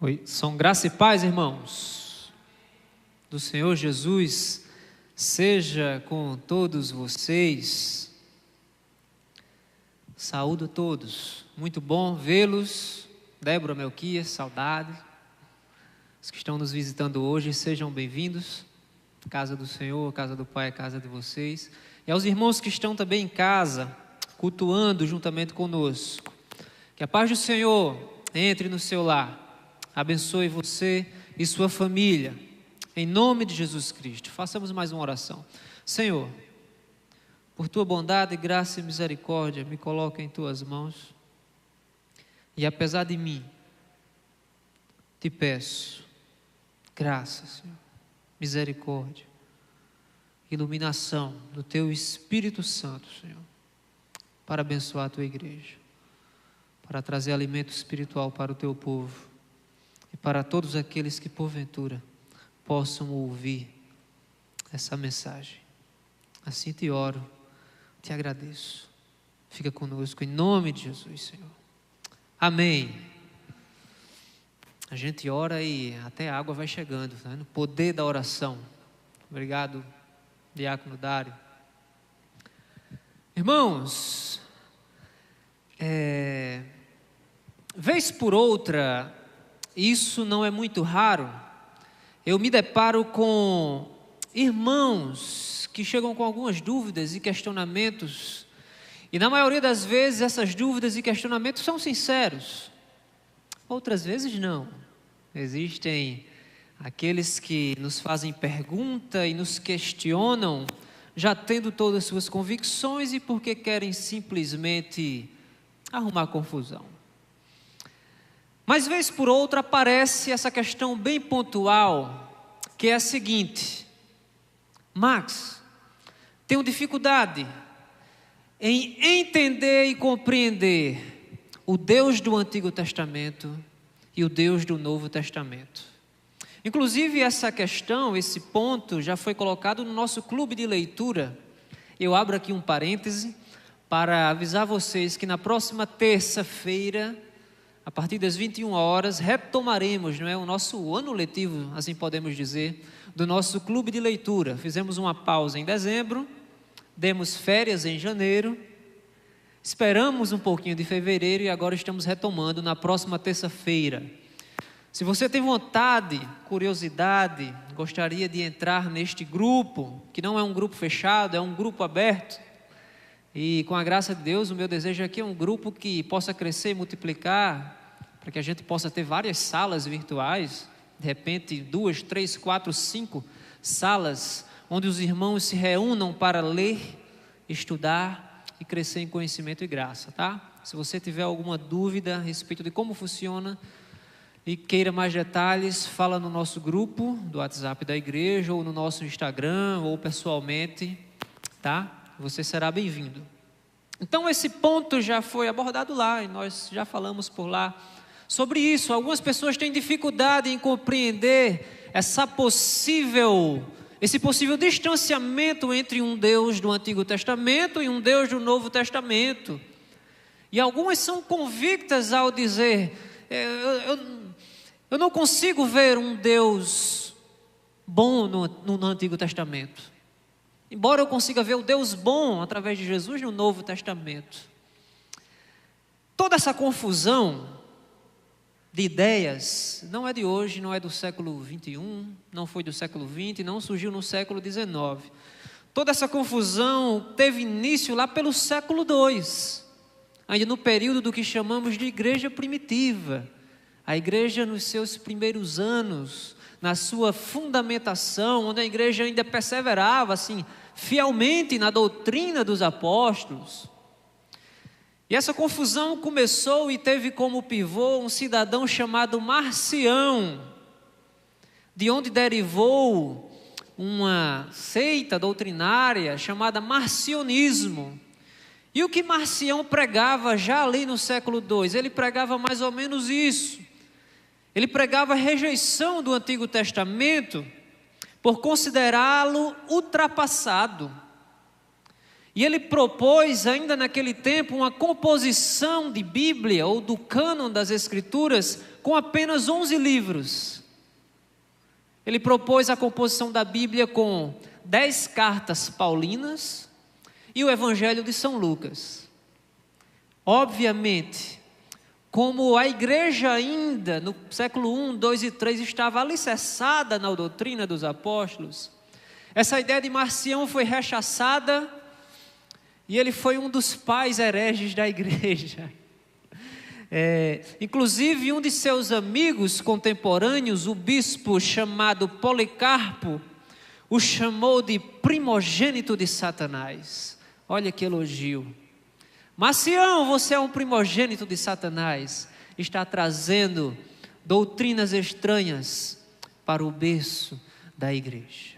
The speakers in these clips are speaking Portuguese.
Oi, são graça e paz, irmãos, do Senhor Jesus, seja com todos vocês. Saúdo todos, muito bom vê-los. Débora, Melquias, saudade. Os que estão nos visitando hoje, sejam bem-vindos. Casa do Senhor, casa do Pai, casa de vocês. E aos irmãos que estão também em casa, cultuando juntamente conosco. Que a paz do Senhor entre no seu lar. Abençoe você e sua família, em nome de Jesus Cristo. Façamos mais uma oração. Senhor, por tua bondade, graça e misericórdia, me coloca em tuas mãos. E apesar de mim, te peço graça, Senhor, misericórdia, iluminação do teu Espírito Santo, Senhor, para abençoar a tua igreja, para trazer alimento espiritual para o teu povo. E para todos aqueles que porventura possam ouvir essa mensagem. Assim te oro, te agradeço. Fica conosco em nome de Jesus, Senhor. Amém. A gente ora e até a água vai chegando, tá? No poder da oração. Obrigado, diácono Dário. Irmãos, vez por outra, isso não é muito raro, eu me deparo com irmãos que chegam com algumas dúvidas e questionamentos, e na maioria das vezes essas dúvidas e questionamentos são sinceros, outras vezes não. Existem aqueles que nos fazem pergunta e nos questionam, já tendo todas as suas convicções e porque querem simplesmente arrumar confusão. Mas vez por outra aparece essa questão bem pontual, que é a seguinte: Max, tenho dificuldade em entender e compreender o Deus do Antigo Testamento e o Deus do Novo Testamento. Inclusive essa questão, esse ponto já foi colocado no nosso clube de leitura. Eu abro aqui um parêntese para avisar vocês que na próxima terça-feira, a partir das 21 horas, retomaremos, o nosso ano letivo, assim podemos dizer, do nosso clube de leitura. Fizemos uma pausa em dezembro, demos férias em janeiro, esperamos um pouquinho de fevereiro e agora estamos retomando na próxima terça-feira. Se você tem vontade, curiosidade, gostaria de entrar neste grupo, que não é um grupo fechado, é um grupo aberto, e com a graça de Deus, o meu desejo aqui é um grupo que possa crescer e multiplicar, para que a gente possa ter várias salas virtuais, de repente 2, 3, 4, 5 salas, onde os irmãos se reúnam para ler, estudar e crescer em conhecimento e graça, tá? Se você tiver alguma dúvida a respeito de como funciona e queira mais detalhes, fala no nosso grupo do WhatsApp da igreja, ou no nosso Instagram, ou pessoalmente, tá? Você será bem-vindo. Então esse ponto já foi abordado lá, e nós já falamos por lá sobre isso. Algumas pessoas têm dificuldade em compreender esse possível distanciamento entre um Deus do Antigo Testamento e um Deus do Novo Testamento. E algumas são convictas ao dizer, eu não consigo ver um Deus bom no Antigo Testamento, embora eu consiga ver o Deus bom através de Jesus no Novo Testamento. Toda essa confusão de ideias não é de hoje, não é do século 21, não foi do século 20, não surgiu no século 19. Toda essa confusão teve início lá pelo século 2, ainda no período do que chamamos de igreja primitiva. A igreja nos seus primeiros anos, na sua fundamentação, onde a igreja ainda perseverava assim, fielmente na doutrina dos apóstolos. E essa confusão começou e teve como pivô um cidadão chamado Marcião, de onde derivou uma seita doutrinária chamada marcionismo. E o que Marcião pregava já ali no século II? Ele pregava mais ou menos isso. Ele pregava a rejeição do Antigo Testamento por considerá-lo ultrapassado. E ele propôs ainda naquele tempo uma composição de Bíblia ou do cânon das Escrituras com apenas 11 livros. Ele propôs a composição da Bíblia com 10 cartas paulinas e o Evangelho de São Lucas. Obviamente, como a igreja ainda no século I, II e III estava alicerçada na doutrina dos apóstolos, essa ideia de Marcião foi rechaçada e ele foi um dos pais hereges da igreja. Inclusive um de seus amigos contemporâneos, o bispo chamado Policarpo, o chamou de primogênito de Satanás. Olha que elogio. Marcião, você é um primogênito de Satanás, está trazendo doutrinas estranhas para o berço da igreja.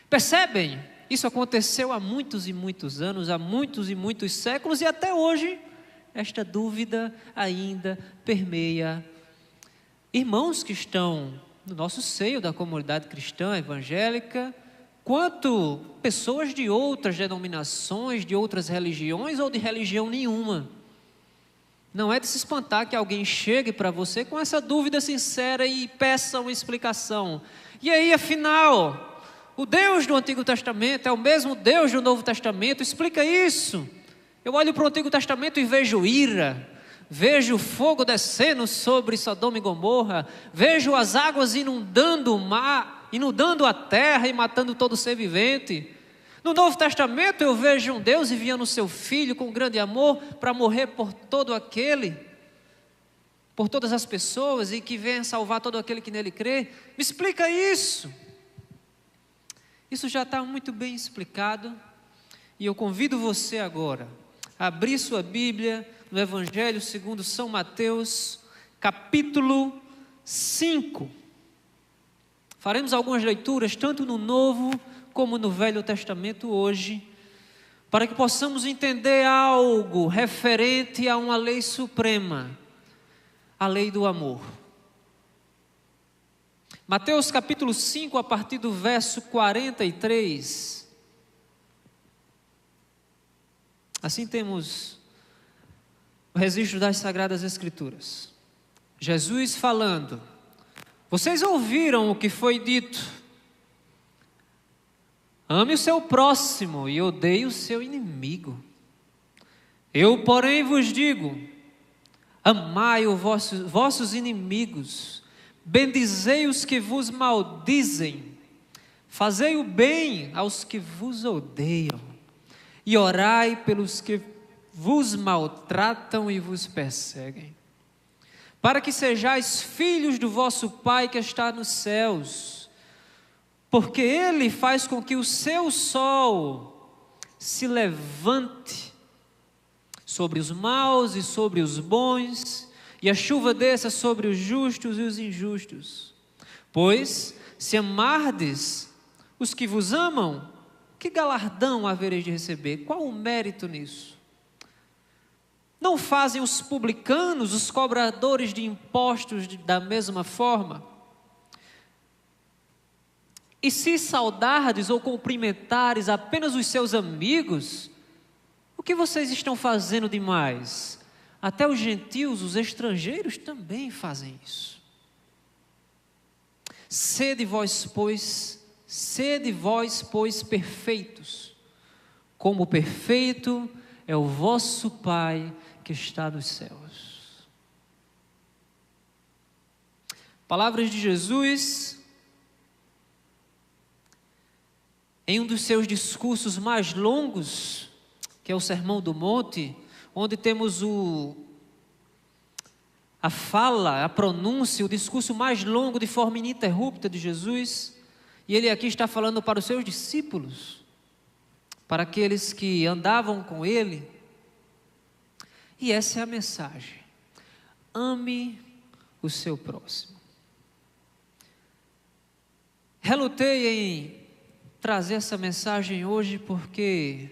Percebem? Isso aconteceu há muitos e muitos anos, há muitos e muitos séculos, e até hoje esta dúvida ainda permeia irmãos que estão no nosso seio da comunidade cristã evangélica, quanto pessoas de outras denominações, de outras religiões ou de religião nenhuma. Não é de se espantar que alguém chegue para você com essa dúvida sincera e peça uma explicação. E aí, afinal, o Deus do Antigo Testamento é o mesmo Deus do Novo Testamento? Explica isso. Eu olho para o Antigo Testamento e vejo ira, vejo fogo descendo sobre Sodoma e Gomorra, vejo as águas inundando o mar, inundando a terra e matando todo ser vivente. No Novo Testamento eu vejo um Deus enviando o seu Filho com grande amor para morrer por todo aquele, por todas as pessoas, e que venha salvar todo aquele que nele crê. Me explica isso. Isso já está muito bem explicado, e eu convido você agora a abrir sua Bíblia no Evangelho segundo São Mateus, capítulo 5. Faremos algumas leituras, tanto no Novo como no Velho Testamento hoje, para que possamos entender algo referente a uma lei suprema, a lei do amor. Mateus capítulo 5, a partir do verso 43. Assim temos o registro das Sagradas Escrituras. Jesus falando: vocês ouviram o que foi dito: ame o seu próximo e odeie o seu inimigo. Eu, porém, vos digo: amai os vossos inimigos, bendizei os que vos maldizem, fazei o bem aos que vos odeiam, e orai pelos que vos maltratam e vos perseguem, para que sejais filhos do vosso Pai que está nos céus, porque Ele faz com que o seu sol se levante sobre os maus e sobre os bons, e a chuva desça sobre os justos e os injustos. Pois, se amardes os que vos amam, que galardão havereis de receber? Qual o mérito nisso? Não fazem os publicanos, os cobradores de impostos da mesma forma? E se saudardes ou cumprimentares apenas os seus amigos, o que vocês estão fazendo demais? Até os gentios, os estrangeiros também fazem isso. Sede vós, pois, perfeitos, como perfeito é o vosso Pai que está nos céus. Palavras de Jesus em um dos seus discursos mais longos, que é o Sermão do Monte, onde temos a fala, a pronúncia, o discurso mais longo de forma ininterrupta de Jesus, e ele aqui está falando para os seus discípulos, para aqueles que andavam com ele, e essa é a mensagem: ame o seu próximo. Relutei em trazer essa mensagem hoje porque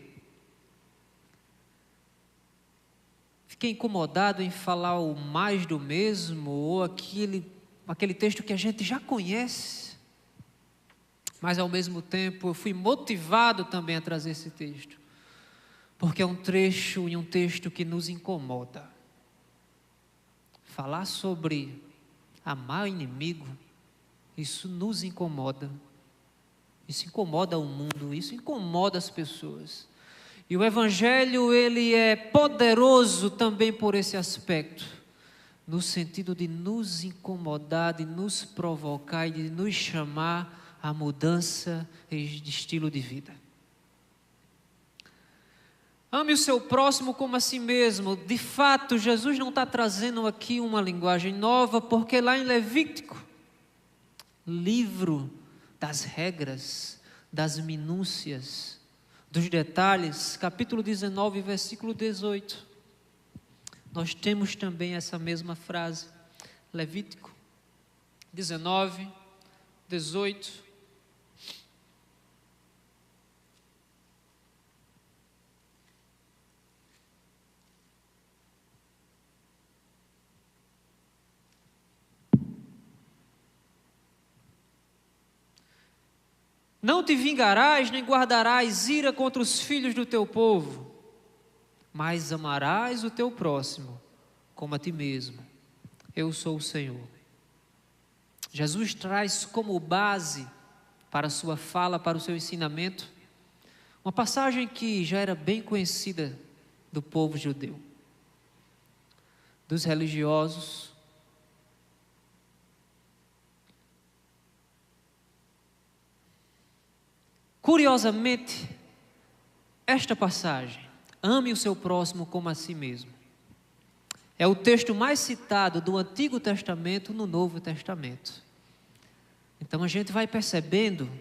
fiquei incomodado em falar o mais do mesmo, ou aquele texto que a gente já conhece, mas ao mesmo tempo eu fui motivado também a trazer esse texto, porque é um trecho e um texto que nos incomoda. falar sobre amar o inimigo, isso nos incomoda. Isso incomoda o mundo, isso incomoda as pessoas. E o Evangelho, ele é poderoso também por esse aspecto, no sentido de nos incomodar, de nos provocar e de nos chamar à mudança de estilo de vida. Ame o seu próximo como a si mesmo. De fato, Jesus não está trazendo aqui uma linguagem nova, porque lá em Levítico, livro das regras, das minúcias, dos detalhes, capítulo 19, versículo 18, nós temos também essa mesma frase. Levítico 19, 18. Não te vingarás, nem guardarás ira contra os filhos do teu povo, mas amarás o teu próximo como a ti mesmo. Eu sou o Senhor. Jesus traz como base para a sua fala, para o seu ensinamento, uma passagem que já era bem conhecida do povo judeu, dos religiosos. Curiosamente, esta passagem, ame o seu próximo como a si mesmo, é o texto mais citado do Antigo Testamento no Novo Testamento. Então a gente vai percebendo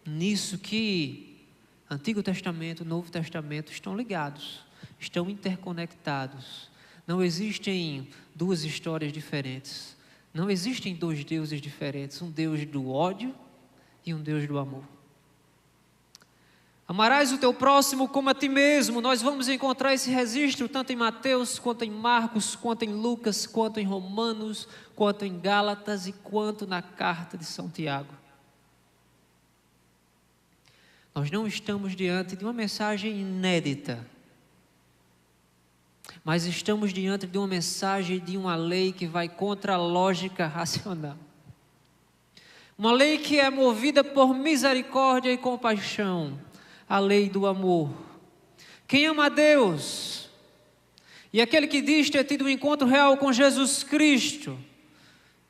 nisso que Antigo Testamento e Novo Testamento estão ligados, estão interconectados. Não existem duas histórias diferentes, não existem dois deuses diferentes, um Deus do ódio e um Deus do amor. Amarás o teu próximo como a ti mesmo. Nós vamos encontrar esse registro tanto em Mateus, quanto em Marcos, quanto em Lucas, quanto em Romanos, quanto em Gálatas e quanto na carta de São Tiago. Nós não estamos diante de uma mensagem inédita, mas estamos diante de uma mensagem de uma lei que vai contra a lógica racional. Uma lei que é movida por misericórdia e compaixão. A lei do amor. Quem ama a Deus, e aquele que diz ter tido um encontro real com Jesus Cristo,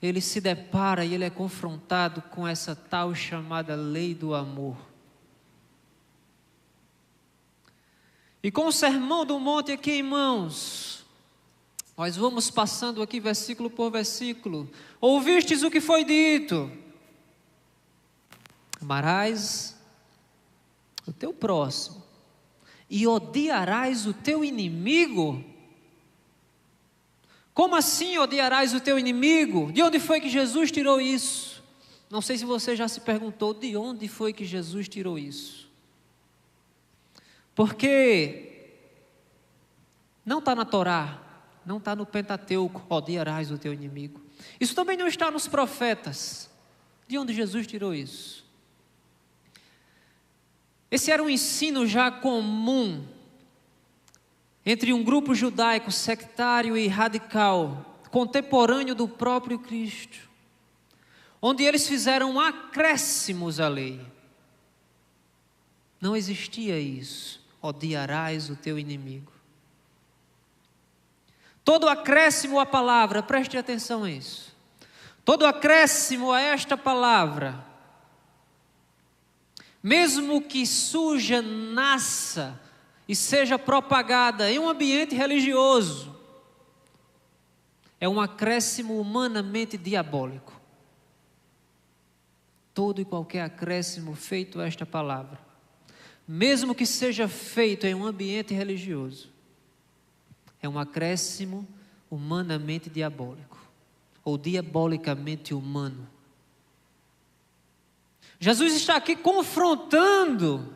ele se depara e ele é confrontado com essa tal chamada lei do amor. E com o Sermão do Monte aqui em mãos, nós vamos passando aqui versículo por versículo. Ouvistes o que foi dito: amarás o teu próximo e odiarás o teu inimigo. Como assim odiarás o teu inimigo? De onde foi que Jesus tirou isso? Não sei se você já se perguntou de onde foi que Jesus tirou isso. Porque não está na Torá, não está no Pentateuco, odiarás o teu inimigo. Isso também não está nos profetas. De onde Jesus tirou isso? Esse era um ensino já comum entre um grupo judaico sectário e radical, contemporâneo do próprio Cristo, onde eles fizeram acréscimos à lei. Não existia isso, odiarás o teu inimigo. Todo acréscimo à palavra, preste atenção a isso, todo acréscimo a esta palavra, mesmo que surja, nasça e seja propagada em um ambiente religioso, é um acréscimo humanamente diabólico. Todo e qualquer acréscimo feito a esta palavra, mesmo que seja feito em um ambiente religioso, é um acréscimo humanamente diabólico, ou diabolicamente humano. Jesus está aqui confrontando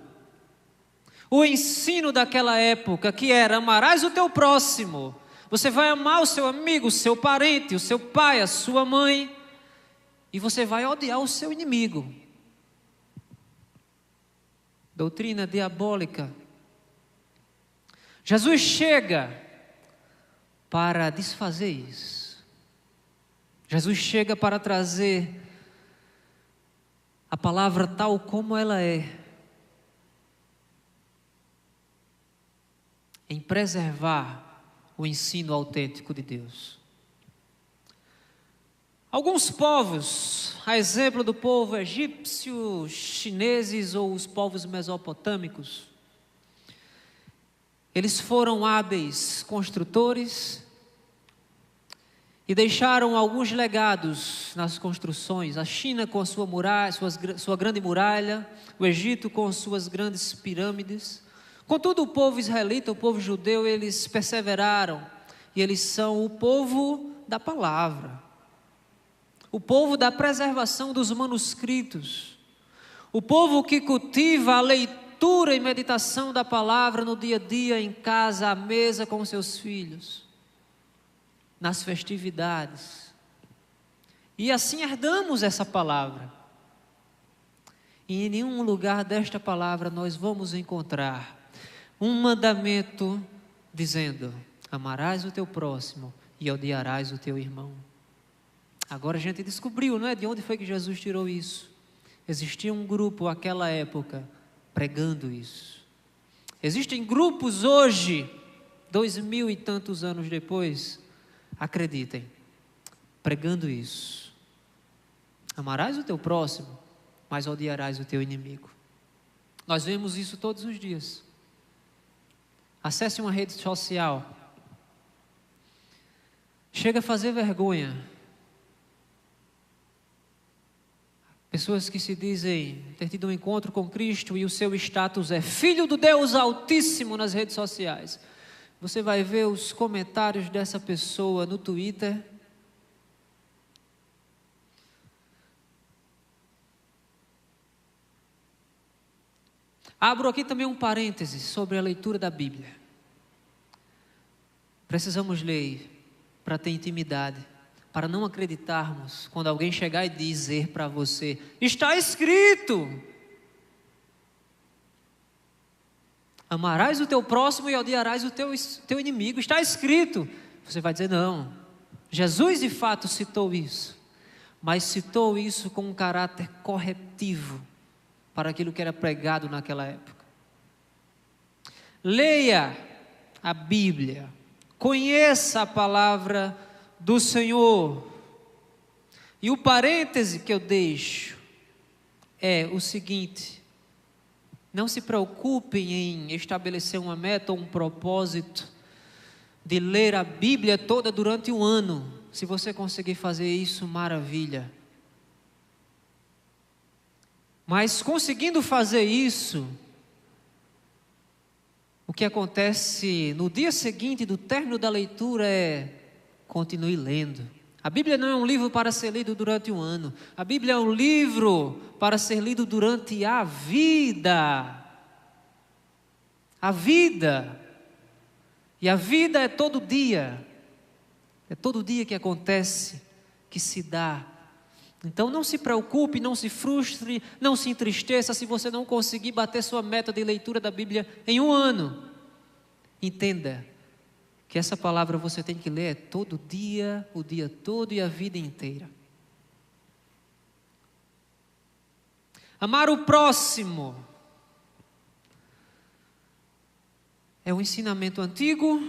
o ensino daquela época, que era: amarás o teu próximo. Você vai amar o seu amigo, o seu parente, o seu pai, a sua mãe, e você vai odiar o seu inimigo. Doutrina diabólica. Jesus chega para desfazer isso. Jesus chega para trazer a palavra tal como ela é, em preservar o ensino autêntico de Deus. Alguns povos, a exemplo do povo egípcio, chineses ou os povos mesopotâmicos, eles foram hábeis construtores e deixaram alguns legados nas construções. A China com a sua muralha, sua grande muralha, o Egito com suas grandes pirâmides. Contudo, o povo israelita, o povo judeu, eles perseveraram e eles são o povo da palavra, o povo da preservação dos manuscritos, o povo que cultiva a leitura e meditação da palavra no dia a dia, em casa, à mesa com seus filhos, nas festividades. E assim herdamos essa palavra. E em nenhum lugar desta palavra nós vamos encontrar um mandamento dizendo: amarás o teu próximo e odiarás o teu irmão. Agora a gente descobriu, não é? De onde foi que Jesus tirou isso? Existia um grupo naquela época pregando isso. Existem grupos hoje, 2000 e tantos anos depois, acreditem, pregando isso. Amarás o teu próximo, mas odiarás o teu inimigo. Nós vemos isso todos os dias. Acesse uma rede social, chega a fazer vergonha. Pessoas que se dizem ter tido um encontro com Cristo e o seu status é filho do Deus Altíssimo nas redes sociais. Você vai ver os comentários dessa pessoa no Twitter. Abro aqui também um parêntese sobre a leitura da Bíblia. Precisamos ler para ter intimidade, para não acreditarmos quando alguém chegar e dizer para você: está escrito, amarás o teu próximo e odiarás o teu inimigo, está escrito. Você vai dizer: não, Jesus de fato citou isso, mas citou isso com um caráter corretivo para aquilo que era pregado naquela época. Leia a Bíblia, conheça a palavra do Senhor. E o parêntese que eu deixo é o seguinte: não se preocupem em estabelecer uma meta ou um propósito de ler a Bíblia toda durante um ano. Se você conseguir fazer isso, maravilha. Mas conseguindo fazer isso, o que acontece no dia seguinte do término da leitura é: continue lendo. A Bíblia não é um livro para ser lido durante um ano. A Bíblia é um livro para ser lido durante a vida. A vida. E a vida é todo dia. É todo dia que acontece, que se dá. Então não se preocupe, não se frustre, não se entristeça se você não conseguir bater sua meta de leitura da Bíblia em um ano. Entenda que essa palavra você tem que ler todo dia, o dia todo e a vida inteira. Amar o próximo é um ensinamento antigo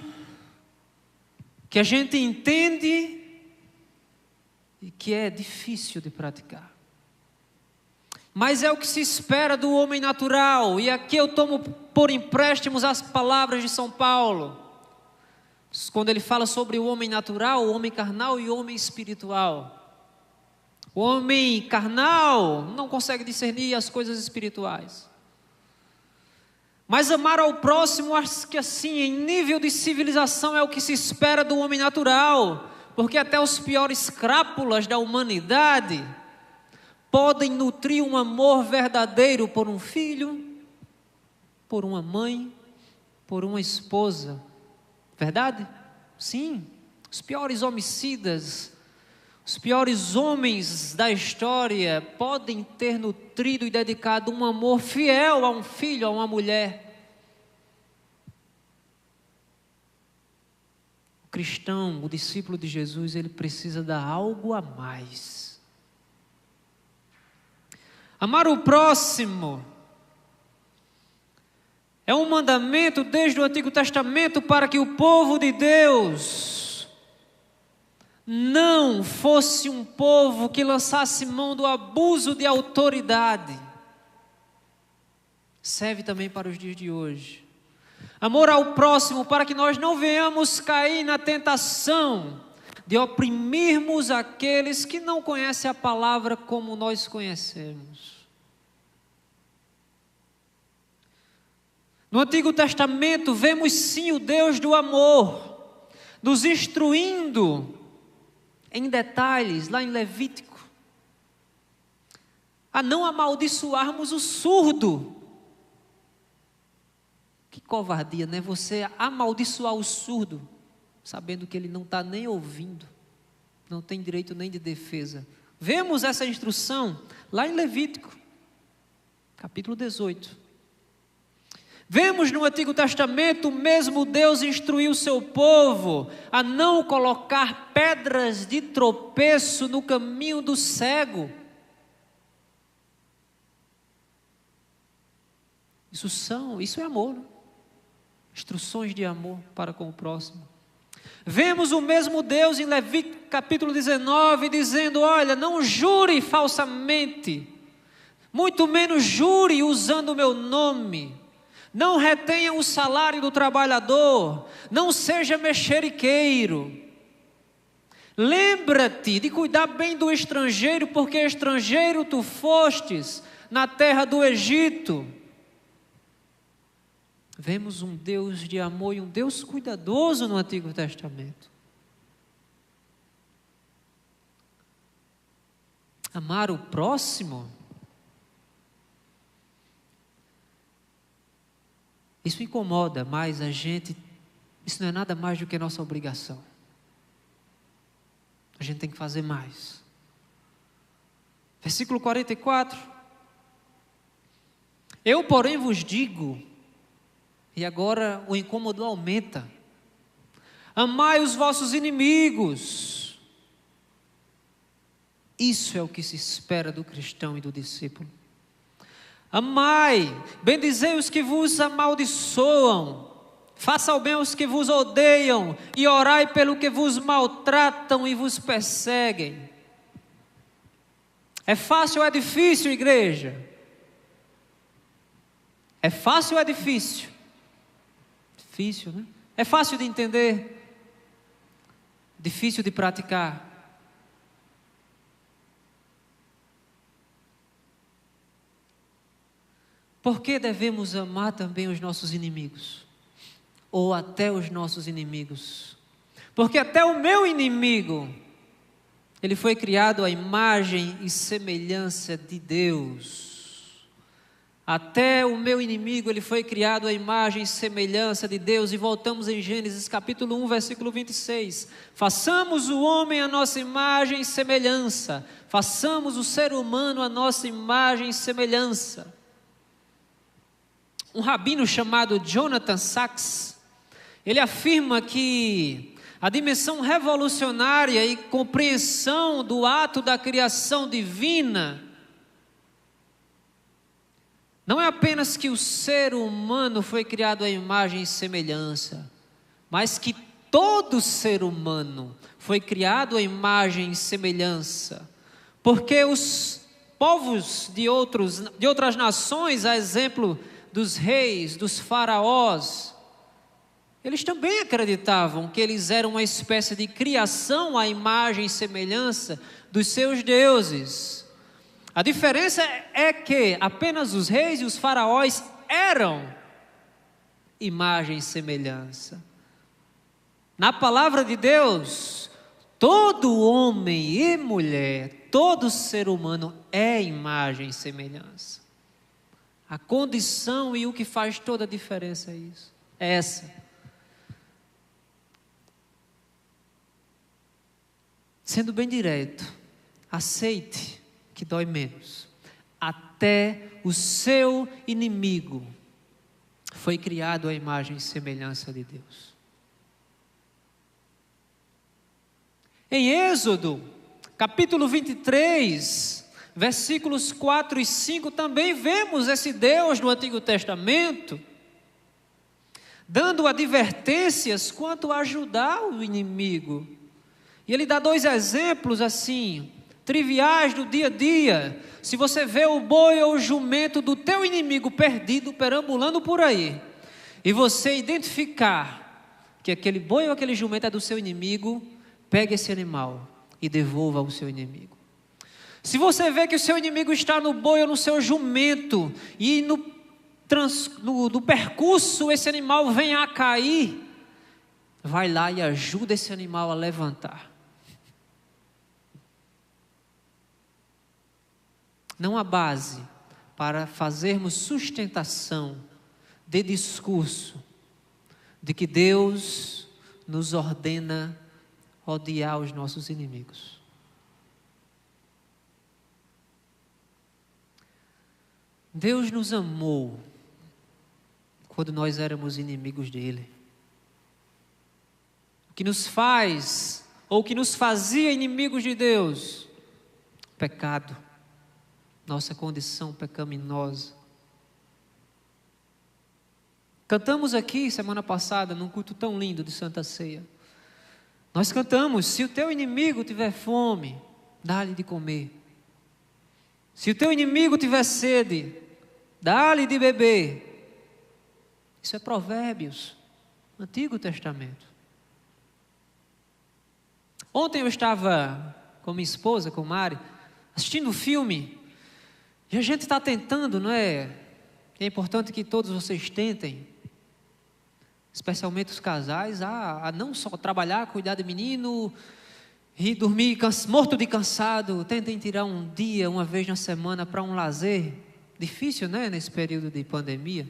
que a gente entende e que é difícil de praticar. Mas é o que se espera do homem natural. E aqui eu tomo por empréstimos as palavras de São Paulo, quando ele fala sobre o homem natural, o homem carnal e o homem espiritual. O homem carnal não consegue discernir as coisas espirituais. Mas amar ao próximo, acho que assim, em nível de civilização, é o que se espera do homem natural. Porque até os piores crápulas da humanidade podem nutrir um amor verdadeiro por um filho, por uma mãe, por uma esposa. Verdade? Sim. Os piores homicidas, os piores homens da história podem ter nutrido e dedicado um amor fiel a um filho, a uma mulher. O cristão, o discípulo de Jesus, ele precisa dar algo a mais. Amar o próximo é um mandamento desde o Antigo Testamento para que o povo de Deus não fosse um povo que lançasse mão do abuso de autoridade. Serve também para os dias de hoje. Amor ao próximo para que nós não venhamos cair na tentação de oprimirmos aqueles que não conhecem a palavra como nós conhecemos. No Antigo Testamento vemos sim o Deus do amor, nos instruindo em detalhes, lá em Levítico, a não amaldiçoarmos o surdo. Que covardia, né? Você amaldiçoar o surdo, sabendo que ele não está nem ouvindo, não tem direito nem de defesa. Vemos essa instrução lá em Levítico, capítulo 18. Vemos no Antigo Testamento o mesmo Deus instruiu o seu povo a não colocar pedras de tropeço no caminho do cego. Isso é amor, né? Instruções de amor para com o próximo. Vemos o mesmo Deus em Levítico capítulo 19 dizendo: olha, não jure falsamente, muito menos jure usando o meu nome. Não retenha o salário do trabalhador, não seja mexeriqueiro. Lembra-te de cuidar bem do estrangeiro, porque estrangeiro tu fostes na terra do Egito. Vemos um Deus de amor e um Deus cuidadoso no Antigo Testamento. Amar o próximo, isso incomoda mais a gente, isso não é nada mais do que nossa obrigação. A gente tem que fazer mais. Versículo 44. Eu, porém, vos digo, e agora o incômodo aumenta: amai os vossos inimigos. Isso é o que se espera do cristão e do discípulo. Amai, bendizei os que vos amaldiçoam, faça o bem aos que vos odeiam, e orai pelo que vos maltratam e vos perseguem. É fácil ou é difícil, igreja? É fácil ou é difícil? Difícil, né? É fácil de entender, difícil de praticar. Por que devemos amar também os nossos inimigos? Ou até os nossos inimigos? Porque até o meu inimigo, ele foi criado à imagem e semelhança de Deus. Até o meu inimigo, ele foi criado à imagem e semelhança de Deus. E voltamos em Gênesis capítulo 1, versículo 26. Façamos o homem à nossa imagem e semelhança. Façamos o ser humano à nossa imagem e semelhança. Um rabino chamado Jonathan Sacks, ele afirma que a dimensão revolucionária e compreensão do ato da criação divina não é apenas que o ser humano foi criado à imagem e semelhança, mas que todo ser humano foi criado à imagem e semelhança, porque os povos de outras nações, a exemplo dos reis, dos faraós, eles também acreditavam que eles eram uma espécie de criação à imagem e semelhança dos seus deuses. A diferença é que apenas os reis e os faraós eram imagem e semelhança. Na palavra de Deus, todo homem e mulher, todo ser humano é imagem e semelhança. A condição e o que faz toda a diferença é isso. É essa. Sendo bem direto, aceite que dói menos. Até o seu inimigo foi criado à imagem e semelhança de Deus. Em Êxodo, capítulo 23, versículos 4 e 5, também vemos esse Deus do Antigo Testamento dando advertências quanto a ajudar o inimigo. E ele dá 2 exemplos assim, triviais do dia a dia. Se você vê o boi ou o jumento do teu inimigo perdido, perambulando por aí, e você identificar que aquele boi ou aquele jumento é do seu inimigo, pegue esse animal e devolva ao seu inimigo. Se você vê que o seu inimigo está no boi ou no seu jumento, e no percurso esse animal vem a cair, vai lá e ajuda esse animal a levantar. Não há base para fazermos sustentação de discurso de que Deus nos ordena odiar os nossos inimigos. Deus nos amou quando nós éramos inimigos dele. O que nos faz, ou o que nos fazia inimigos de Deus? Pecado. Nossa condição pecaminosa. Cantamos aqui semana passada, num culto tão lindo de Santa Ceia. Nós cantamos: se o teu inimigo tiver fome, dá-lhe de comer. Se o teu inimigo tiver sede, dá-lhe de beber. Isso é Provérbios, Antigo Testamento. Ontem eu estava com minha esposa, com Mari, assistindo um filme, e a gente está tentando, não é? É importante que todos vocês tentem, especialmente os casais, a não só trabalhar, cuidar de menino e dormir morto de cansado. Tentem tirar um dia, uma vez na semana, para um lazer. Difícil, né, nesse período de pandemia.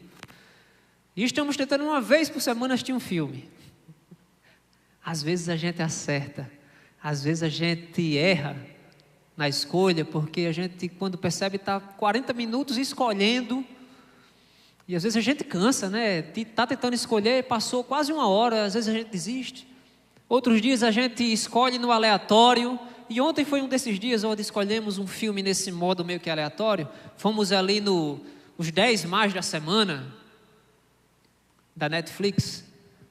E estamos tentando uma vez por semana assistir um filme. Às vezes a gente acerta, às vezes a gente erra na escolha, porque a gente, quando percebe, está 40 minutos escolhendo, e às vezes a gente cansa, né? Está tentando escolher, passou quase 1 hora, às vezes a gente desiste. Outros dias a gente escolhe no aleatório, e ontem foi um desses dias onde escolhemos um filme nesse modo meio que aleatório. Fomos ali nos 10 mais da semana, da Netflix,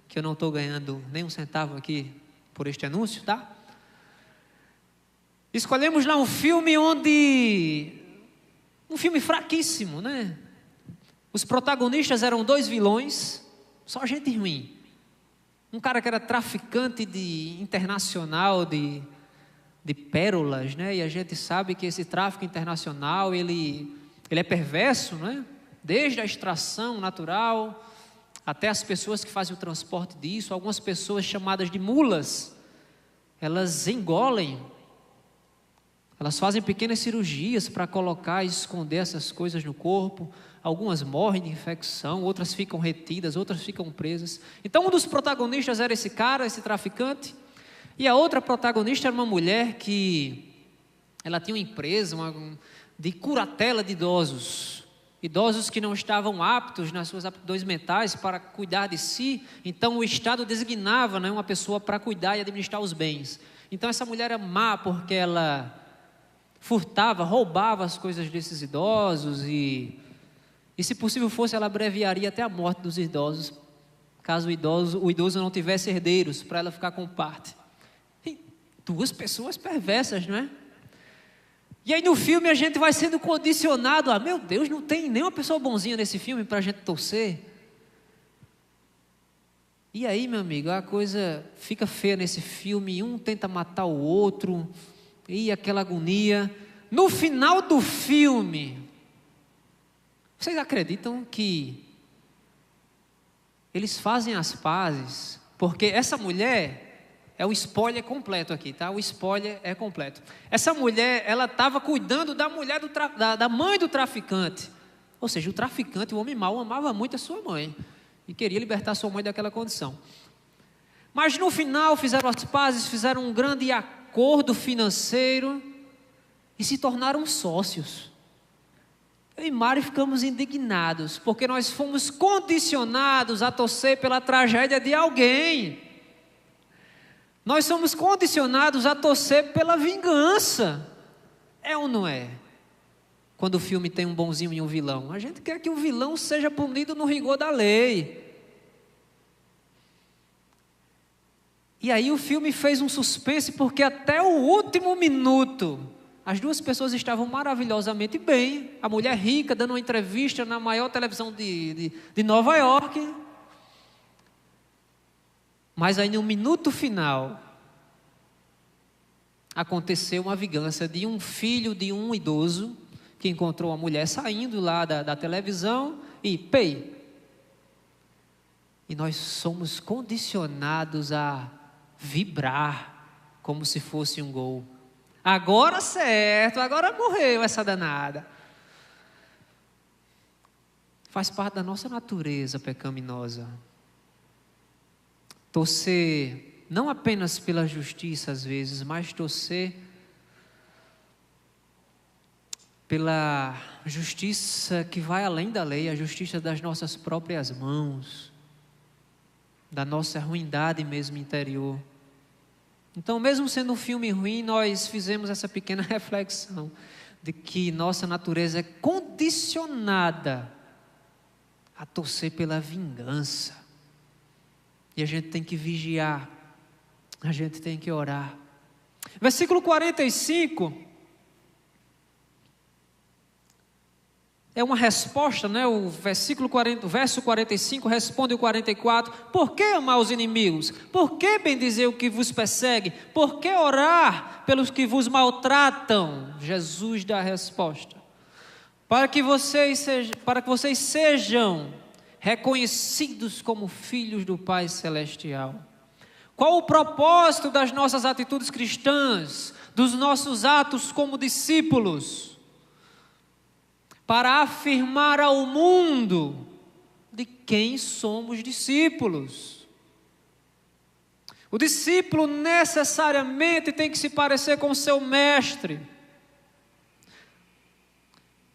que eu não estou ganhando nem um centavo aqui por este anúncio, tá? Escolhemos lá um filme um filme fraquíssimo, né? Os protagonistas eram 2 vilões, só gente ruim. Um cara que era traficante internacional de pérolas, né? E a gente sabe que esse tráfico internacional, ele é perverso, né? Desde a extração natural até as pessoas que fazem o transporte disso. Algumas pessoas chamadas de mulas, elas engolem, elas fazem pequenas cirurgias para colocar e esconder essas coisas no corpo. Algumas morrem de infecção, outras ficam retidas, outras ficam presas. Então um dos protagonistas era esse cara, esse traficante, e a outra protagonista era uma mulher que ela tinha uma empresa de curatela de idosos que não estavam aptos nas suas aptidões mentais para cuidar de si. Então o Estado designava, né, uma pessoa para cuidar e administrar os bens. Então essa mulher era má porque ela furtava, roubava as coisas desses idosos e se possível fosse, ela abreviaria até a morte dos idosos, caso o idoso não tivesse herdeiros, para ela ficar com parte. E 2 pessoas perversas, não é? E aí no filme a gente vai sendo condicionado meu Deus, não tem nenhuma pessoa bonzinha nesse filme para a gente torcer. E aí, meu amigo, a coisa fica feia nesse filme, um tenta matar o outro, e aquela agonia. No final do filme, vocês acreditam que eles fazem as pazes? Porque essa mulher, é o spoiler completo aqui, tá? O spoiler é completo. Essa mulher, ela estava cuidando da mulher da mãe do traficante. Ou seja, o traficante, o homem mau, amava muito a sua mãe e queria libertar sua mãe daquela condição. Mas no final fizeram as pazes, fizeram um grande acordo financeiro e se tornaram sócios. Eu e Mari ficamos indignados, porque nós fomos condicionados a torcer pela tragédia de alguém. Nós somos condicionados a torcer pela vingança. É ou não é? Quando o filme tem um bonzinho e um vilão, a gente quer que o vilão seja punido no rigor da lei. E aí o filme fez um suspense, porque até o último minuto, as duas pessoas estavam maravilhosamente bem. A mulher rica dando uma entrevista na maior televisão de Nova York. Mas aí no minuto final, aconteceu uma vingança de um filho de um idoso, que encontrou a mulher saindo lá da televisão e pei. E nós somos condicionados a vibrar como se fosse um gol. Agora certo, agora morreu essa danada. Faz parte da nossa natureza pecaminosa. Torcer não apenas pela justiça às vezes, mas torcer pela justiça que vai além da lei, a justiça das nossas próprias mãos, da nossa ruindade mesmo interior. Então, mesmo sendo um filme ruim, nós fizemos essa pequena reflexão de que nossa natureza é condicionada a torcer pela vingança. E a gente tem que vigiar, a gente tem que orar. Versículo 45 é uma resposta, né? O verso 45 responde o 44. Por que amar os inimigos? Por que bendizer o que vos persegue? Por que orar pelos que vos maltratam? Jesus dá a resposta. Para que vocês sejam reconhecidos como filhos do Pai Celestial. Qual o propósito das nossas atitudes cristãs, dos nossos atos como discípulos? Para afirmar ao mundo de quem somos discípulos. O discípulo necessariamente tem que se parecer com o seu mestre.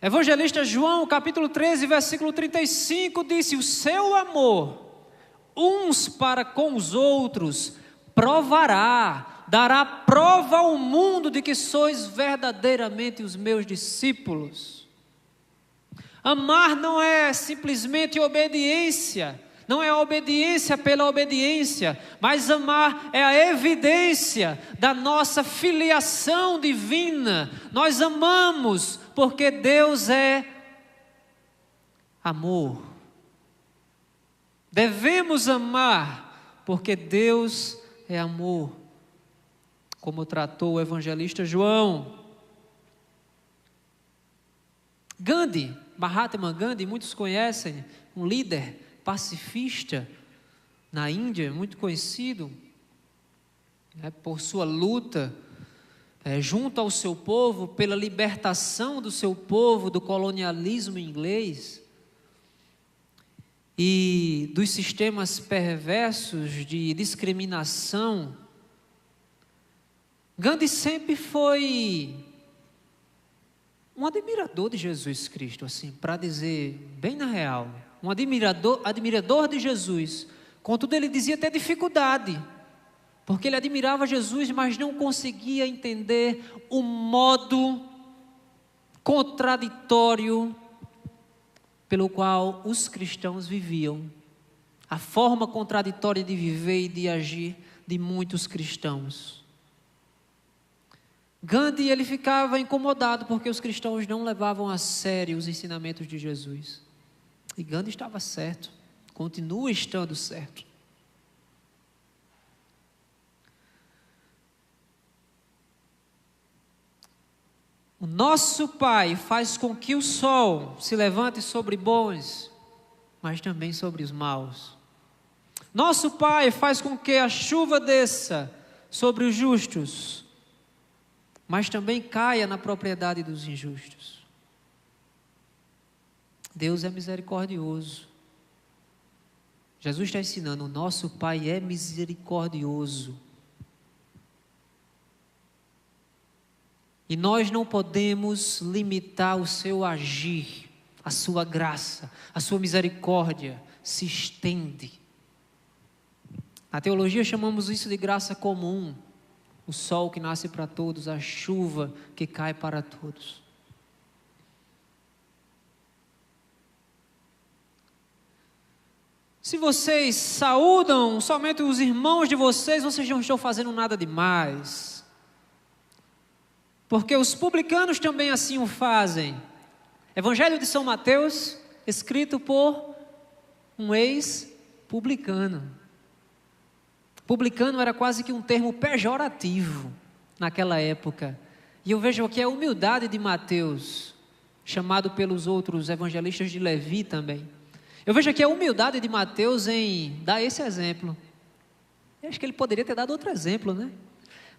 Evangelista João, capítulo 13, versículo 35, disse: o seu amor, uns para com os outros, dará prova ao mundo de que sois verdadeiramente os meus discípulos. Amar não é simplesmente obediência, não é obediência pela obediência, mas amar é a evidência da nossa filiação divina. Nós amamos porque Deus é amor. Devemos amar porque Deus é amor, como tratou o evangelista João. Mahatma Gandhi, muitos conhecem, um líder pacifista na Índia, muito conhecido, né, por sua luta junto ao seu povo, pela libertação do seu povo do colonialismo inglês e dos sistemas perversos de discriminação. Gandhi sempre foi um admirador de Jesus Cristo, assim, para dizer bem na real, um admirador de Jesus. Contudo, ele dizia ter dificuldade, porque ele admirava Jesus, mas não conseguia entender o modo contraditório pelo qual os cristãos viviam, a forma contraditória de viver e de agir de muitos cristãos. Gandhi, ele ficava incomodado porque os cristãos não levavam a sério os ensinamentos de Jesus. E Gandhi estava certo, continua estando certo. O nosso Pai faz com que o sol se levante sobre bons, mas também sobre os maus. Nosso Pai faz com que a chuva desça sobre os justos, mas também caia na propriedade dos injustos. Deus é misericordioso. Jesus está ensinando, o nosso Pai é misericordioso. E nós não podemos limitar o seu agir, a sua graça, a sua misericórdia se estende Na teologia chamamos isso de graça comum. O sol que nasce para todos, a chuva que cai para todos. Se vocês saúdam somente os irmãos de vocês não estão fazendo nada demais. Porque os publicanos também assim o fazem. Evangelho de São Mateus, escrito por um ex-publicano. Publicano era quase que um termo pejorativo naquela época. E eu vejo aqui a humildade de Mateus, chamado pelos outros evangelistas de Levi também. Eu vejo aqui a humildade de Mateus em dar esse exemplo. Eu acho que ele poderia ter dado outro exemplo, né?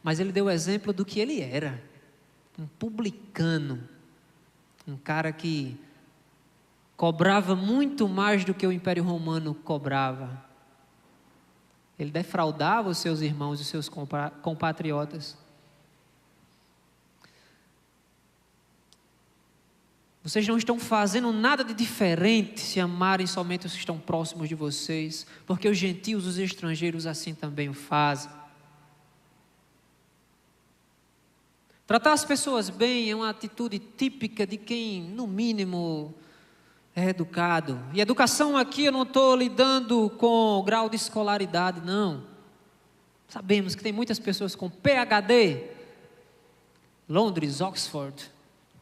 Mas ele deu o exemplo do que ele era. Um publicano. Um cara que cobrava muito mais do que o Império Romano cobrava. Ele defraudava os seus irmãos e os seus compatriotas. Vocês não estão fazendo nada de diferente se amarem somente os que estão próximos de vocês, porque os gentios, os estrangeiros assim também o fazem. Tratar as pessoas bem é uma atitude típica de quem, no mínimo, é educado. E educação aqui eu não estou lidando com grau de escolaridade, não. Sabemos que tem muitas pessoas com PhD, Londres, Oxford,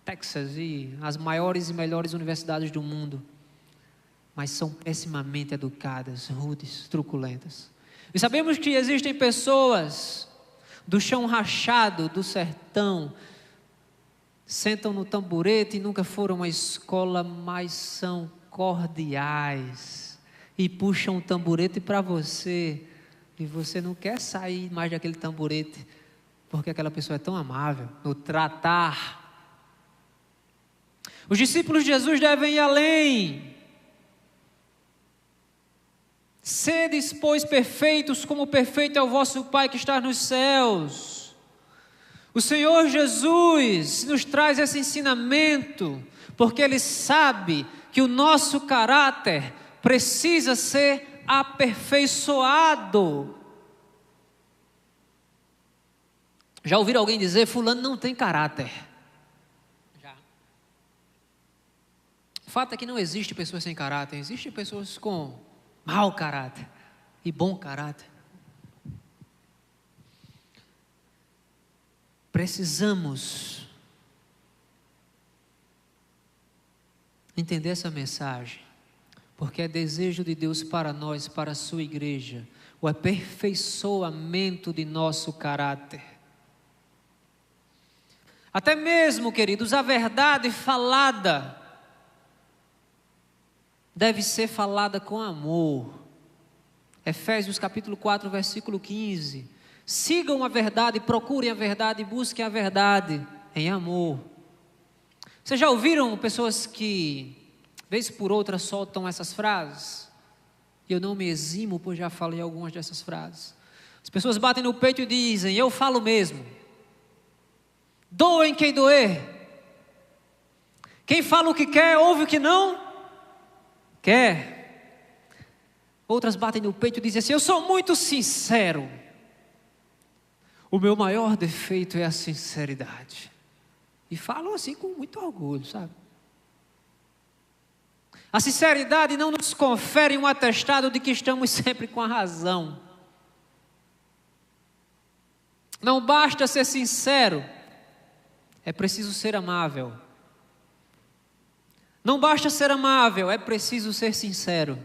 Texas e as maiores e melhores universidades do mundo, mas são pessimamente educadas, rudes, truculentas. E sabemos que existem pessoas do chão rachado, do sertão, sentam no tamborete e nunca foram à escola, mas são cordiais e puxam o tamborete para você e você não quer sair mais daquele tamborete porque aquela pessoa é tão amável no tratar. Os discípulos de Jesus devem ir além. Sedes, pois, perfeitos, como perfeito é o vosso Pai que está nos céus. O Senhor Jesus nos traz esse ensinamento, porque Ele sabe que o nosso caráter precisa ser aperfeiçoado. Já ouviram alguém dizer, fulano não tem caráter? O fato é que não existe pessoas sem caráter, existem pessoas com mau caráter e bom caráter. Precisamos entender essa mensagem, porque é desejo de Deus para nós, para a sua igreja, o aperfeiçoamento de nosso caráter. Até mesmo, queridos, a verdade falada deve ser falada com amor. Efésios capítulo 4, versículo 15. Sigam a verdade, procurem a verdade e busquem a verdade em amor. Vocês já ouviram pessoas que, vez por outra, soltam essas frases? Eu não me eximo, pois já falei algumas dessas frases. As pessoas batem no peito e dizem, eu falo mesmo. Doem quem doer. Quem fala o que quer, ouve o que não quer. Outras batem no peito e dizem assim, eu sou muito sincero. O meu maior defeito é a sinceridade. E falam assim com muito orgulho, sabe? A sinceridade não nos confere um atestado de que estamos sempre com a razão. Não basta ser sincero, é preciso ser amável. Não basta ser amável, é preciso ser sincero.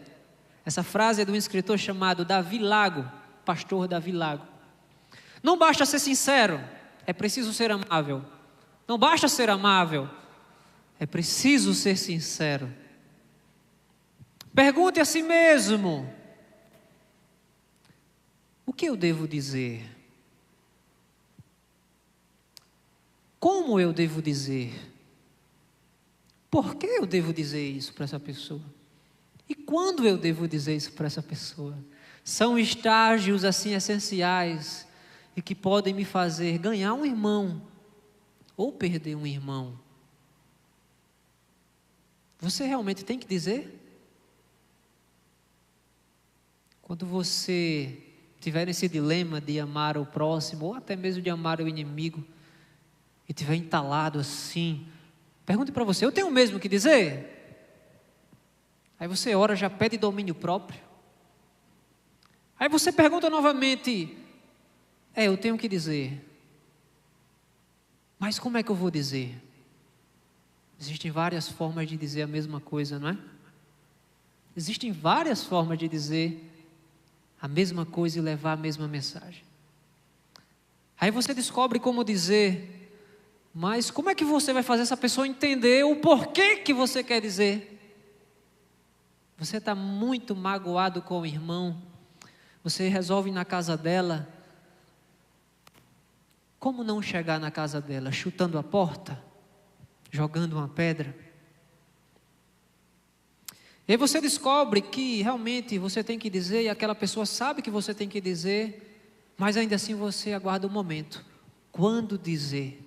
Essa frase é de um escritor chamado Davi Lago, pastor Davi Lago. Não basta ser sincero, é preciso ser amável. Não basta ser amável, é preciso ser sincero. Pergunte a si mesmo: o que eu devo dizer? Como eu devo dizer? Por que eu devo dizer isso para essa pessoa? E quando eu devo dizer isso para essa pessoa? São estágios assim essenciais e que podem me fazer ganhar um irmão ou perder um irmão. Você realmente tem que dizer? Quando você tiver nesse dilema de amar o próximo, ou até mesmo de amar o inimigo, e tiver entalado assim, pergunte para você: eu tenho mesmo o que dizer? Aí você ora, já pede domínio próprio. Aí você pergunta novamente: eu tenho o que dizer, mas como é que eu vou dizer? Existem várias formas de dizer a mesma coisa, não é? Existem várias formas de dizer a mesma coisa e levar a mesma mensagem. Aí você descobre como dizer, mas como é que você vai fazer essa pessoa entender o porquê que você quer dizer? Você está muito magoado com o irmão, você resolve ir na casa dela. Como não chegar na casa dela? Chutando a porta? Jogando uma pedra? E aí você descobre que realmente você tem que dizer, e aquela pessoa sabe que você tem que dizer, mas ainda assim você aguarda um momento. Quando dizer?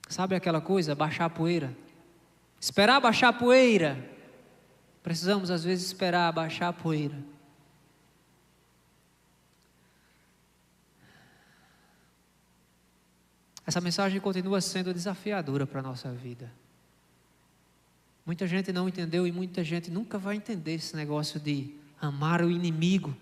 Sabe aquela coisa? Baixar a poeira. Esperar baixar a poeira. Precisamos às vezes esperar baixar a poeira. Essa mensagem continua sendo desafiadora para a nossa vida. Muita gente não entendeu e muita gente nunca vai entender esse negócio de amar o inimigo.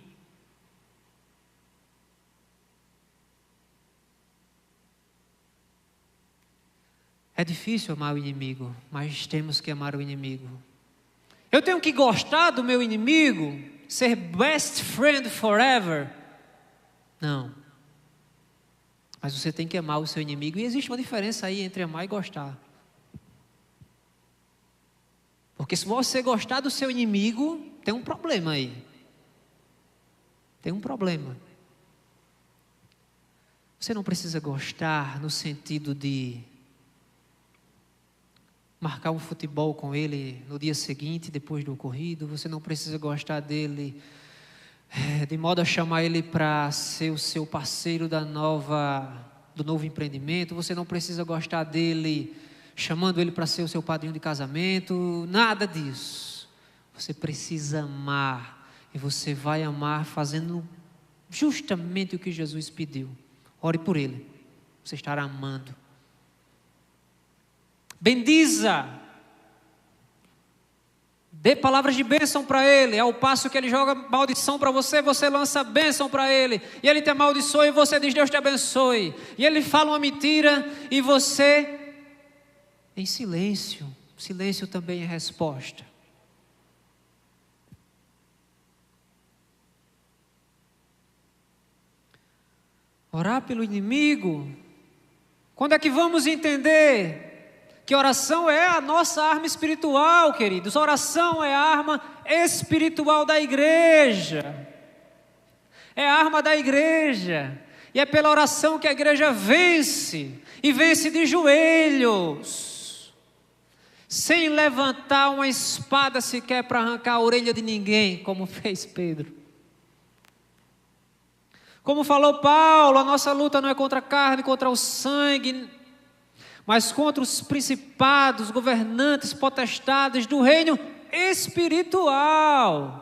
É difícil amar o inimigo, mas temos que amar o inimigo. Eu tenho que gostar do meu inimigo, ser best friend forever. Não. Mas você tem que amar o seu inimigo, e existe uma diferença aí entre amar e gostar. Porque se você gostar do seu inimigo, tem um problema aí. Tem um problema. Você não precisa gostar no sentido de marcar um futebol com ele no dia seguinte, depois do ocorrido. Você não precisa gostar dele de modo a chamar ele para ser o seu parceiro do novo empreendimento. Você não precisa gostar dele chamando ele para ser o seu padrinho de casamento. Nada disso. Você precisa amar, e você vai amar fazendo justamente o que Jesus pediu. Ore por ele, você estará amando. Bendiza, dê palavras de bênção para ele. Ao passo que ele joga maldição para você, você lança bênção para ele. E ele te amaldiçoa e você diz: Deus te abençoe. E ele fala uma mentira e você, em silêncio. Silêncio também é resposta. Orar pelo inimigo. Quando é que vamos entender que oração é a nossa arma espiritual, queridos? Oração é a arma espiritual da igreja. É a arma da igreja. E é pela oração que a igreja vence. E vence de joelhos, sem levantar uma espada sequer para arrancar a orelha de ninguém, como fez Pedro. Como falou Paulo, a nossa luta não é contra a carne, contra o sangue, mas contra os principados, governantes, potestades do reino espiritual.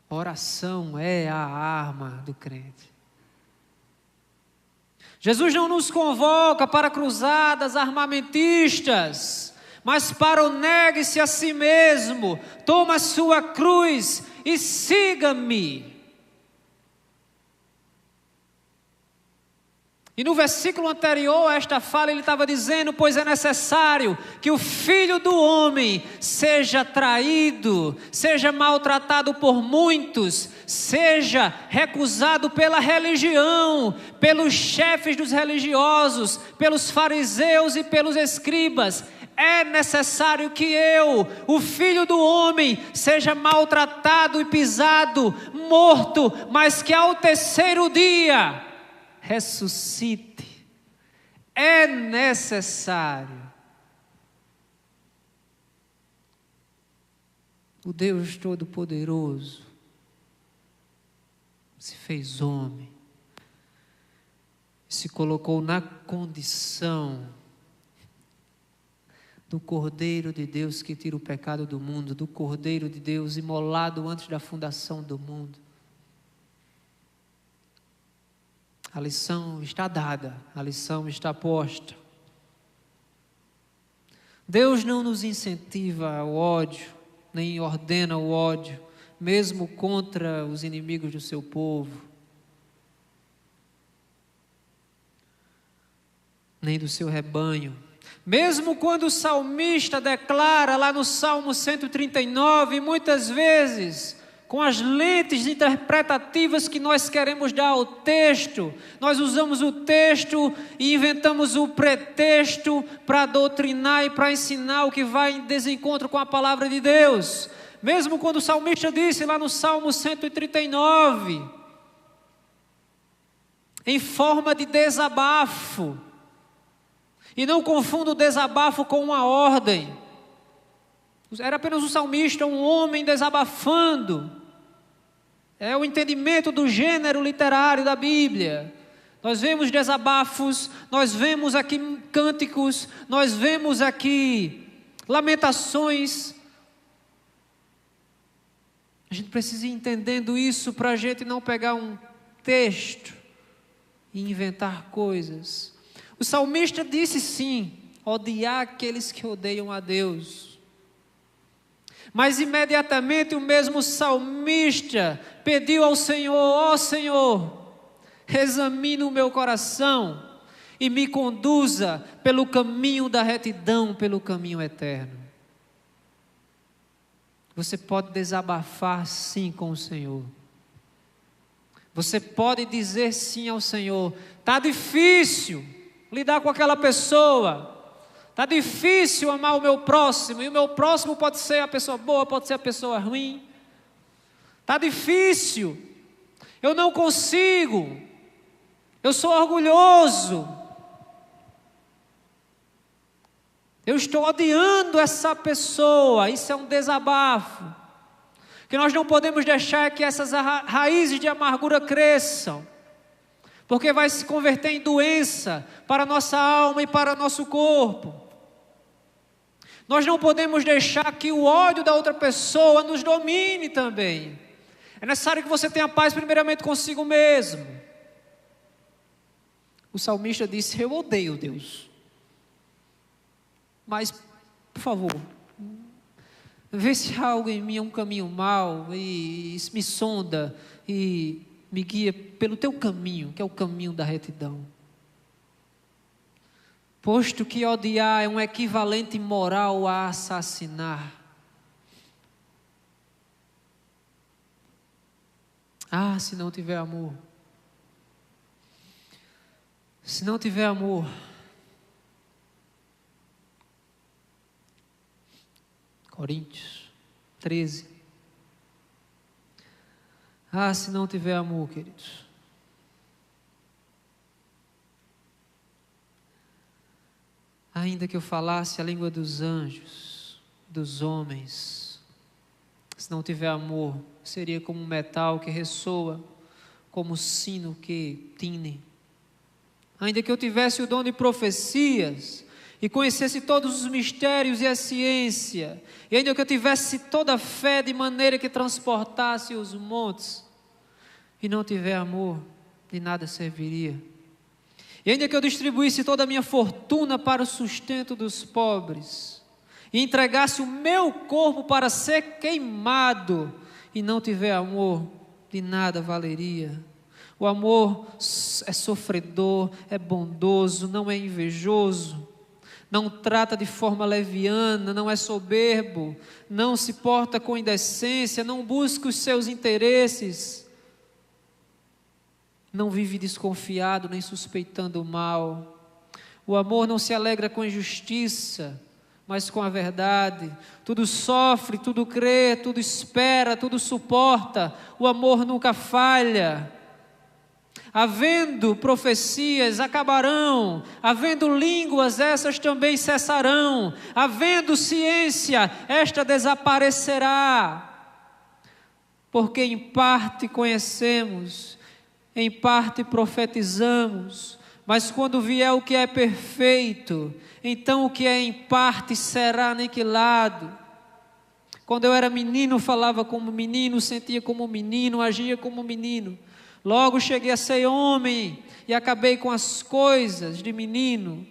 Oração é a arma do crente. Jesus não nos convoca para cruzadas armamentistas, mas para o negue-se a si mesmo, toma a sua cruz e siga-me. E no versículo anterior a esta fala ele estava dizendo: pois é necessário que o Filho do Homem seja traído, seja maltratado por muitos, seja recusado pela religião, pelos chefes dos religiosos, pelos fariseus e pelos escribas. É necessário que eu, o Filho do Homem, seja maltratado e pisado, morto, mas que ao terceiro dia ressuscite. É necessário. O Deus Todo-Poderoso se fez homem, se colocou na condição do Cordeiro de Deus que tira o pecado do mundo, do Cordeiro de Deus imolado antes da fundação do mundo. A lição está dada, a lição está posta. Deus não nos incentiva ao ódio, nem ordena o ódio, mesmo contra os inimigos do seu povo, nem do seu rebanho. Mesmo quando o salmista declara lá no Salmo 139, muitas vezes, com as lentes interpretativas que nós queremos dar ao texto, nós usamos o texto e inventamos o pretexto para doutrinar e para ensinar o que vai em desencontro com a palavra de Deus. Mesmo quando o salmista disse lá no Salmo 139, em forma de desabafo, e não confunda o desabafo com uma ordem. Era apenas um salmista, um homem desabafando. É o entendimento do gênero literário da Bíblia. Nós vemos desabafos, nós vemos aqui cânticos, nós vemos aqui lamentações. A gente precisa ir entendendo isso para a gente não pegar um texto e inventar coisas. O salmista disse sim, odiar aqueles que odeiam a Deus. Mas imediatamente o mesmo salmista pediu ao Senhor: ó Senhor, examine o meu coração e me conduza pelo caminho da retidão, pelo caminho eterno. Você pode desabafar sim com o Senhor. Você pode dizer sim ao Senhor: está difícil lidar com aquela pessoa, está difícil amar o meu próximo, e o meu próximo pode ser a pessoa boa, pode ser a pessoa ruim, está difícil, eu não consigo, eu sou orgulhoso, eu estou odiando essa pessoa. Isso é um desabafo, que nós não podemos deixar que essas raízes de amargura cresçam, porque vai se converter em doença para a nossa alma e para o nosso corpo. Nós não podemos deixar que o ódio da outra pessoa nos domine também. É necessário que você tenha paz primeiramente consigo mesmo. O salmista disse: eu odeio Deus, mas, por favor, vê se há algo em mim, um caminho mau, e me sonda, e me guia pelo teu caminho, que é o caminho da retidão. Posto que odiar é um equivalente moral a assassinar. Ah, se não tiver amor. Se não tiver amor. Coríntios 13. Ah, se não tiver amor, queridos. Ainda que eu falasse a língua dos anjos, dos homens, se não tiver amor, seria como um metal que ressoa, como um sino que tine. Ainda que eu tivesse o dom de profecias, e conhecesse todos os mistérios e a ciência, e ainda que eu tivesse toda a fé de maneira que transportasse os montes, e não tiver amor, de nada serviria. E ainda que eu distribuísse toda a minha fortuna para o sustento dos pobres, e entregasse o meu corpo para ser queimado, e não tiver amor, de nada valeria. O amor é sofredor, é bondoso, não é invejoso, não trata de forma leviana, não é soberbo, não se porta com indecência, não busca os seus interesses, não vive desconfiado nem suspeitando o mal. O amor não se alegra com a injustiça, mas com a verdade. Tudo sofre, tudo crê, tudo espera, tudo suporta. O amor nunca falha. Havendo profecias, acabarão. Havendo línguas, essas também cessarão. Havendo ciência, esta desaparecerá. Porque em parte conhecemos, em parte profetizamos, Mas quando vier o que é perfeito, então o que é em parte será aniquilado. Quando eu era menino, falava como menino, sentia como menino, agia como menino. Logo cheguei a ser homem e acabei com as coisas de menino.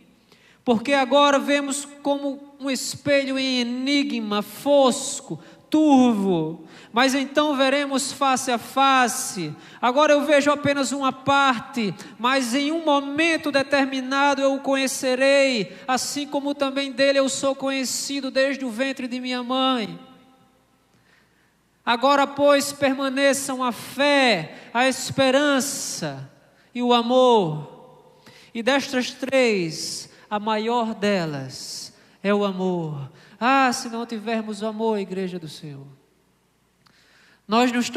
Porque agora vemos como um espelho em enigma, fosco, turvo. Mas então veremos face a face. Agora eu vejo apenas uma parte, mas em um momento determinado eu o conhecerei, assim como também dele eu sou conhecido desde o ventre de minha mãe. Agora, pois, permaneçam a fé, a esperança e o amor. E destas três, a maior delas é o amor. Ah, se não tivermos o amor, igreja do Senhor, nós nos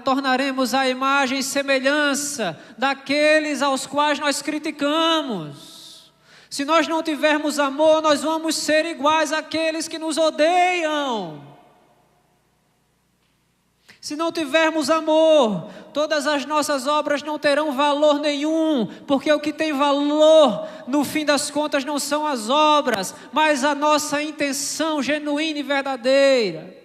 tornaremos a imagem e semelhança daqueles aos quais nós criticamos. Se nós não tivermos amor, nós vamos ser iguais àqueles que nos odeiam. Se não tivermos amor, todas as nossas obras não terão valor nenhum, porque o que tem valor, no fim das contas, não são as obras, mas a nossa intenção genuína e verdadeira.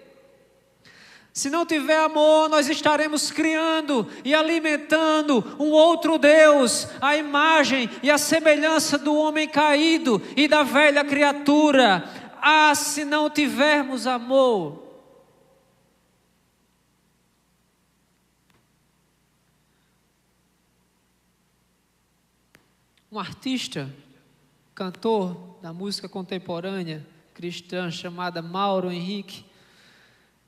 Se não tiver amor, nós estaremos criando e alimentando um outro Deus, a imagem e a semelhança do homem caído e da velha criatura. Ah, se não tivermos amor. Um artista, cantor da música contemporânea cristã chamada Mauro Henrique,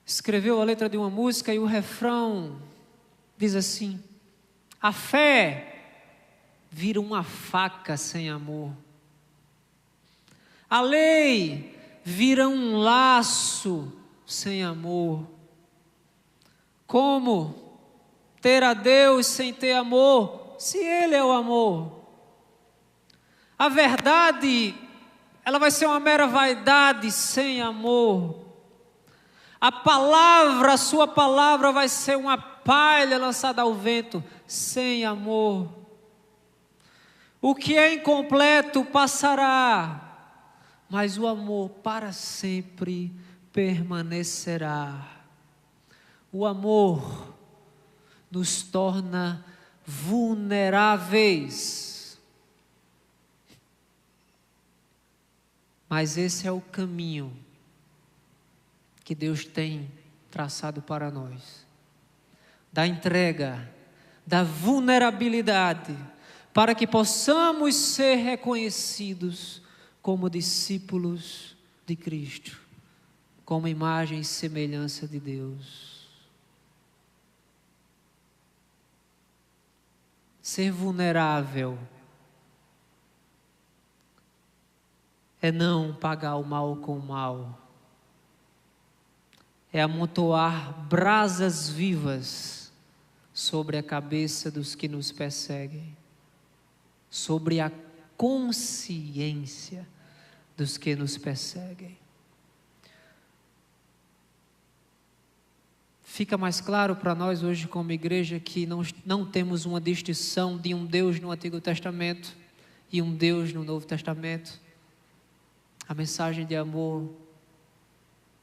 escreveu a letra de uma música e o refrão diz assim: a fé vira uma faca sem amor. A lei vira um laço sem amor. Como ter a Deus sem ter amor, se Ele é o amor? A verdade, ela vai ser uma mera vaidade sem amor. A palavra, a sua palavra vai ser uma palha lançada ao vento sem amor. O que é incompleto passará, mas o amor para sempre permanecerá. O amor nos torna vulneráveis. Mas esse é o caminho que Deus tem traçado para nós. Da entrega, da vulnerabilidade, para que possamos ser reconhecidos como discípulos de Cristo, como imagem e semelhança de Deus. Ser vulnerável é não pagar o mal com o mal. É amontoar brasas vivas sobre a cabeça dos que nos perseguem, sobre a consciência dos que nos perseguem. Fica mais claro para nós hoje como igreja que não temos uma distinção de um Deus no Antigo Testamento e um Deus no Novo Testamento. A mensagem de amor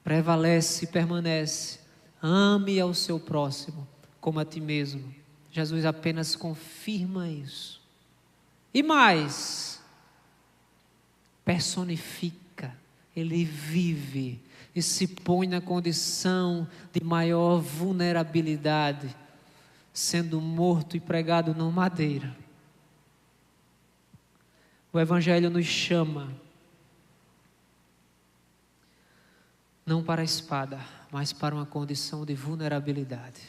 prevalece e permanece. Ame ao seu próximo como a ti mesmo. Jesus apenas confirma isso. E mais, personifica. Ele vive e se põe na condição de maior vulnerabilidade, sendo morto e pregado no madeira. O Evangelho nos chama não para a espada, mas para uma condição de vulnerabilidade.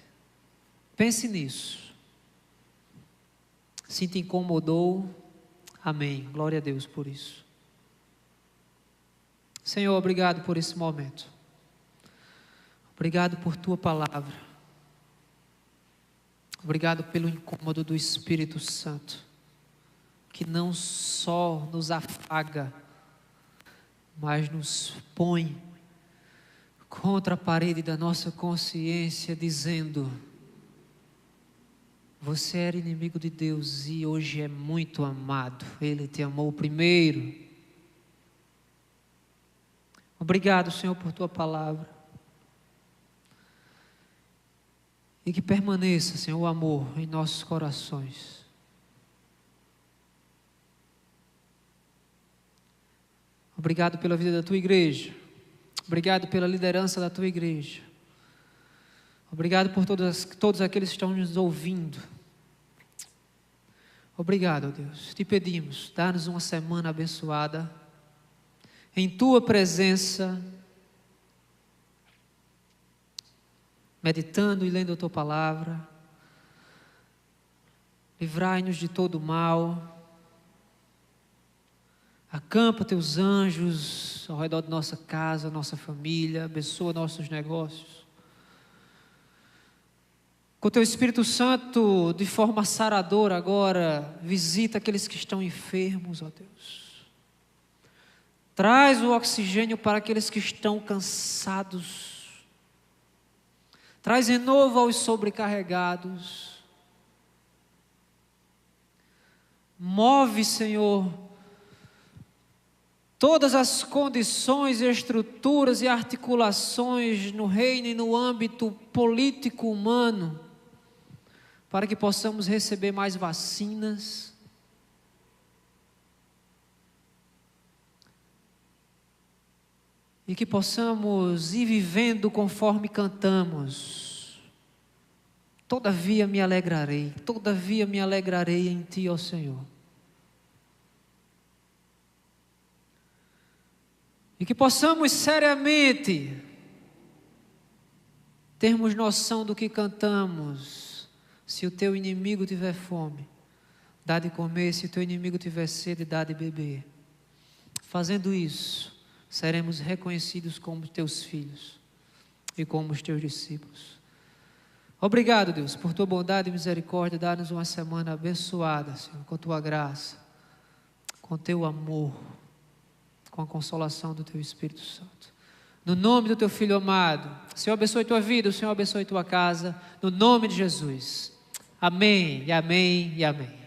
Pense nisso. Se te incomodou, amém. Glória a Deus por isso. Senhor, obrigado por esse momento. Obrigado por tua palavra. Obrigado pelo incômodo do Espírito Santo, que não só nos afaga, mas nos põe contra a parede da nossa consciência, dizendo: Você era inimigo de Deus e hoje é muito amado. Ele te amou primeiro. Obrigado, Senhor, por tua palavra. E que permaneça, Senhor, o amor em nossos corações. Obrigado pela vida da tua igreja. Obrigado pela liderança da tua igreja. Obrigado por todos aqueles que estão nos ouvindo. Obrigado, ó Deus. Te pedimos, dá-nos uma semana abençoada, em tua presença, meditando e lendo a tua palavra. Livrai-nos de todo o mal. Acampa teus anjos ao redor de nossa casa, nossa família. Abençoa nossos negócios. Com teu Espírito Santo, de forma saradora agora, visita aqueles que estão enfermos, ó Deus. Traz o oxigênio para aqueles que estão cansados. Traz renovo aos sobrecarregados. Move, Senhor, todas as condições, estruturas e articulações no reino e no âmbito político humano, para que possamos receber mais vacinas, e que possamos ir vivendo conforme cantamos. Todavia me alegrarei em ti, ó Senhor. E que possamos seriamente termos noção do que cantamos. Se o teu inimigo tiver fome, dá de comer. Se o teu inimigo tiver sede, dá de beber. Fazendo isso, seremos reconhecidos como teus filhos e como os teus discípulos. Obrigado, Deus, por tua bondade e misericórdia. Dá-nos uma semana abençoada, Senhor, com tua graça, com teu amor, com a consolação do teu Espírito Santo. No nome do teu Filho amado, o Senhor abençoe tua vida, o Senhor abençoe tua casa, no nome de Jesus. Amém, e amém, e amém.